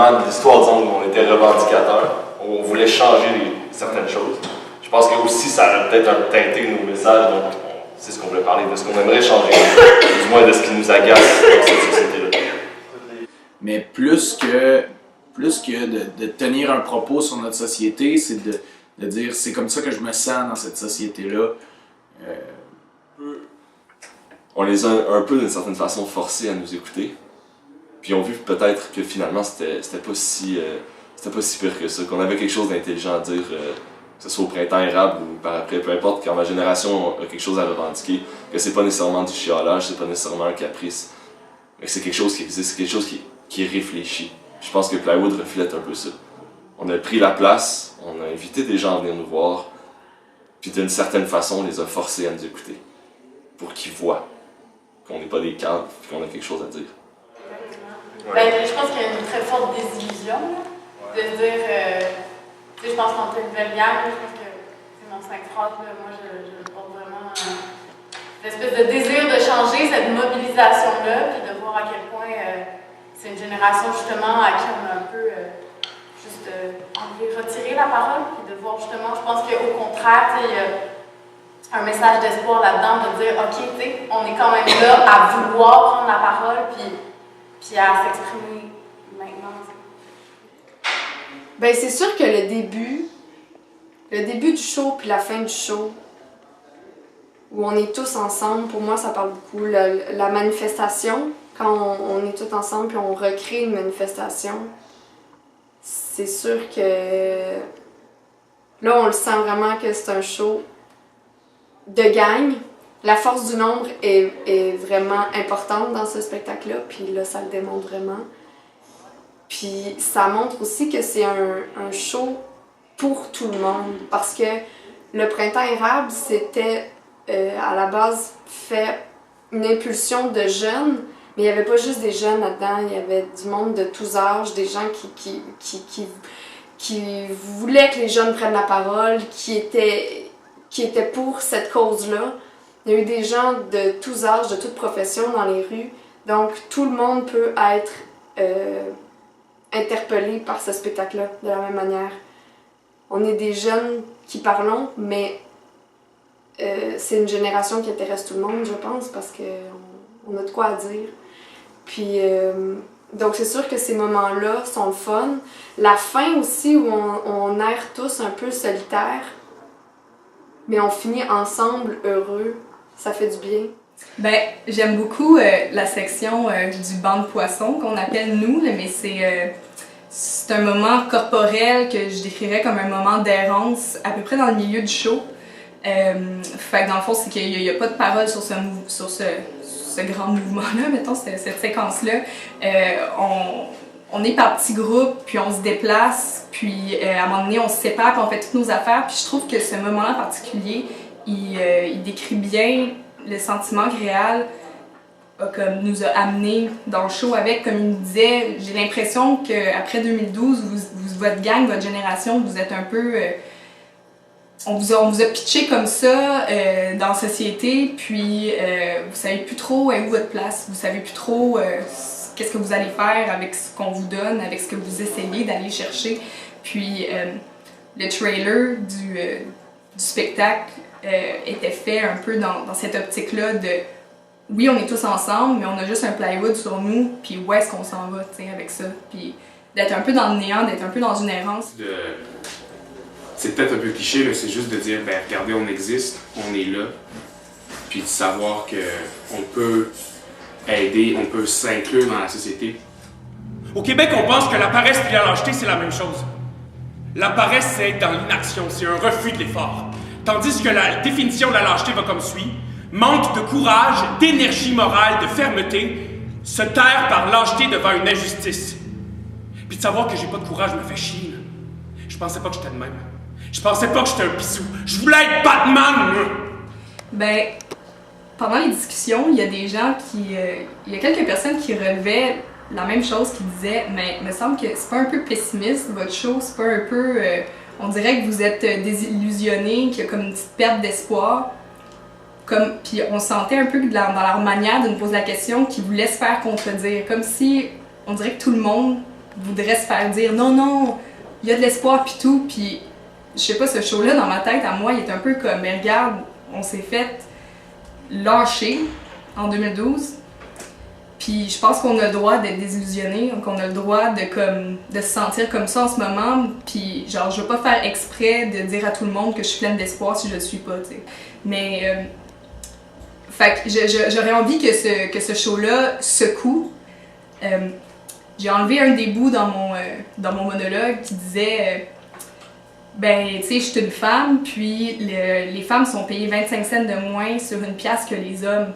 vraiment de l'histoire du monde où on était revendicateur, où on voulait changer certaines choses. Je pense que aussi ça a peut-être un teinté nos messages, donc c'est ce qu'on voulait parler, de ce qu'on aimerait changer, du moins de ce qui nous agace dans cette société-là. Mais plus que de tenir un propos sur notre société, c'est de dire c'est comme ça que je me sens dans cette société-là. On les a un peu d'une certaine façon forcés à nous écouter, puis on a vu peut-être que finalement c'était pas si pire que ça, qu'on avait quelque chose d'intelligent à dire, que ce soit au printemps érable ou par après, peu importe, quand ma génération a quelque chose à revendiquer, que c'est pas nécessairement du chiolage, c'est pas nécessairement un caprice, mais que c'est quelque chose qui existe, c'est quelque chose qui est réfléchi. Je pense que Plywood reflète un peu ça. On a pris la place, on a invité des gens à venir nous voir, puis d'une certaine façon, on les a forcés à nous écouter, pour qu'ils voient qu'on n'est pas des cadres, puis qu'on a quelque chose à dire. Ben, je pense qu'il y a une très forte désillusion, de se dire, tu sais, je pense qu'on est une belle gang, je pense que c'est mon 5 phrases, moi je porte vraiment une espèce de désir de changer, cette mobilisation-là, puis de voir à quel point c'est une génération justement à qui on a un peu juste envie de retirer la parole, puis de voir justement, je pense qu'au contraire, tu sais, un message d'espoir là-dedans, de dire, OK, tu sais, on est quand même là à vouloir prendre la parole, puis à s'exprimer maintenant. Ben c'est sûr que le début du show puis la fin du show, où on est tous ensemble, pour moi ça parle beaucoup. La manifestation, quand on est tous ensemble puis on recrée une manifestation, c'est sûr que là on le sent vraiment que c'est un show de gang. La force du nombre est vraiment importante dans ce spectacle-là, puis là, ça le démontre vraiment. Puis ça montre aussi que c'est un show pour tout le monde, parce que le Printemps érable, c'était à la base fait une impulsion de jeunes, mais il n'y avait pas juste des jeunes là-dedans, il y avait du monde de tous âges, des gens qui voulaient que les jeunes prennent la parole, qui étaient pour cette cause-là. Il y a eu des gens de tous âges, de toutes professions dans les rues. Donc, tout le monde peut être interpellé par ce spectacle-là, de la même manière. On est des jeunes qui parlons, mais c'est une génération qui intéresse tout le monde, je pense, parce qu'on a de quoi à dire. Puis, donc, c'est sûr que ces moments-là sont le fun. La fin aussi, où on erre tous un peu solitaire, mais on finit ensemble heureux, ça fait du bien. Ben, j'aime beaucoup la section du banc de poissons qu'on appelle nous, mais c'est un moment corporel que je décrirais comme un moment d'errance à peu près dans le milieu du show. Fait que dans le fond, c'est qu'il n'y a pas de parole sur ce grand mouvement-là, mettons, cette séquence-là. On est par petits groupes, puis on se déplace, puis à un moment donné, on se sépare, puis on fait toutes nos affaires. Puis je trouve que ce moment-là en particulier, il décrit bien le sentiment que Réal nous a amené dans le show avec. Comme il nous disait, j'ai l'impression qu'après 2012, votre gang, votre génération, vous êtes un peu... on vous a pitché comme ça dans la société, puis vous savez plus trop où est votre place, vous savez plus trop qu'est-ce que vous allez faire avec ce qu'on vous donne, avec ce que vous essayez d'aller chercher. Puis le trailer du spectacle était fait un peu dans cette optique-là de oui, on est tous ensemble, mais on a juste un plywood sur nous, puis où est-ce qu'on s'en va avec ça? Puis d'être un peu dans le néant, d'être un peu dans une errance. C'est peut-être un peu cliché, mais c'est juste de dire, ben regardez, on existe, on est là, puis de savoir qu'on peut aider, on peut s'inclure dans la société. Au Québec, on pense que la paresse et la lâcheté, c'est la même chose. La paresse, c'est être dans l'inaction, c'est un refus de l'effort. Tandis que la définition de la lâcheté va comme suit. Manque de courage, d'énergie morale, de fermeté, se taire par lâcheté devant une injustice. Puis de savoir que j'ai pas de courage me fait chier. Je pensais pas que j'étais de même. Je pensais pas que j'étais un bisou. Je voulais être Batman, moi! Ben, pendant les discussions, il y a des gens il y a quelques personnes qui relevaient la même chose, qui disaient, mais il me semble que c'est pas un peu pessimiste, votre show, c'est pas un peu... on dirait que vous êtes désillusionnés, qu'il y a comme une petite perte d'espoir. Puis on sentait un peu que dans leur manière de nous poser la question qu'ils voulaient se faire contredire. Comme si on dirait que tout le monde voudrait se faire dire non, non, il y a de l'espoir pis tout, puis je sais pas, ce show-là dans ma tête, à moi, il est un peu comme, mais regarde, on s'est fait lâcher en 2012, puis je pense qu'on a le droit d'être désillusionné, qu'on a le droit de se sentir comme ça en ce moment, puis genre, je veux pas faire exprès de dire à tout le monde que je suis pleine d'espoir si je le suis pas, tu sais. Mais, fait que j'aurais envie que ce show-là secoue. J'ai enlevé un des bouts dans mon monologue qui disait ben, tu sais, je suis une femme, puis les femmes sont payées 25 cents de moins sur une pièce que les hommes.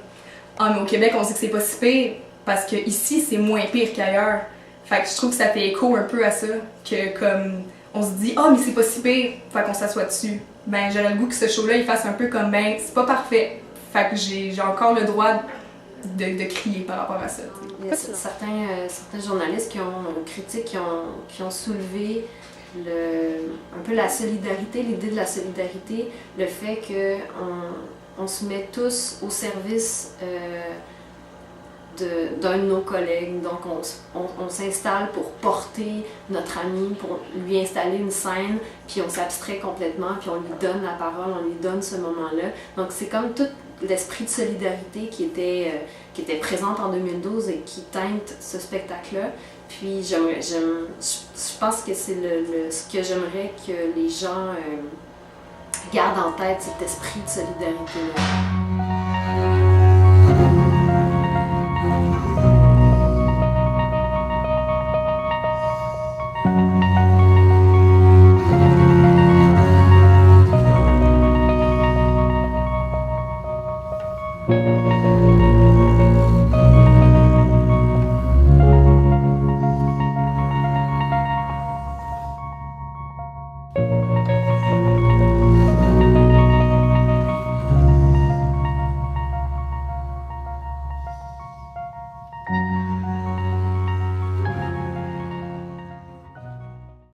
Ah, mais au Québec, on sait que c'est pas si pire, parce que ici c'est moins pire qu'ailleurs. Fait que je trouve que ça fait écho un peu à ça, que comme on se dit ah, mais c'est pas si pire, fait qu'on s'assoit dessus. Ben, j'aurais le goût que ce show-là il fasse un peu comme ben, c'est pas parfait. Fait que j'ai encore le droit de crier par rapport à ça. Il y a certains journalistes qui ont critiqué, qui ont soulevé un peu la solidarité, l'idée de la solidarité, le fait qu'on se met tous au service d'un de nos collègues. Donc on s'installe pour porter notre ami, pour lui installer une scène, puis on s'abstrait complètement, puis on lui donne la parole, on lui donne ce moment-là. Donc c'est comme tout l'esprit de solidarité qui était présente en 2012 et qui teinte ce spectacle-là. Puis je pense que c'est ce que j'aimerais que les gens gardent en tête, cet esprit de solidarité-là. Thank you.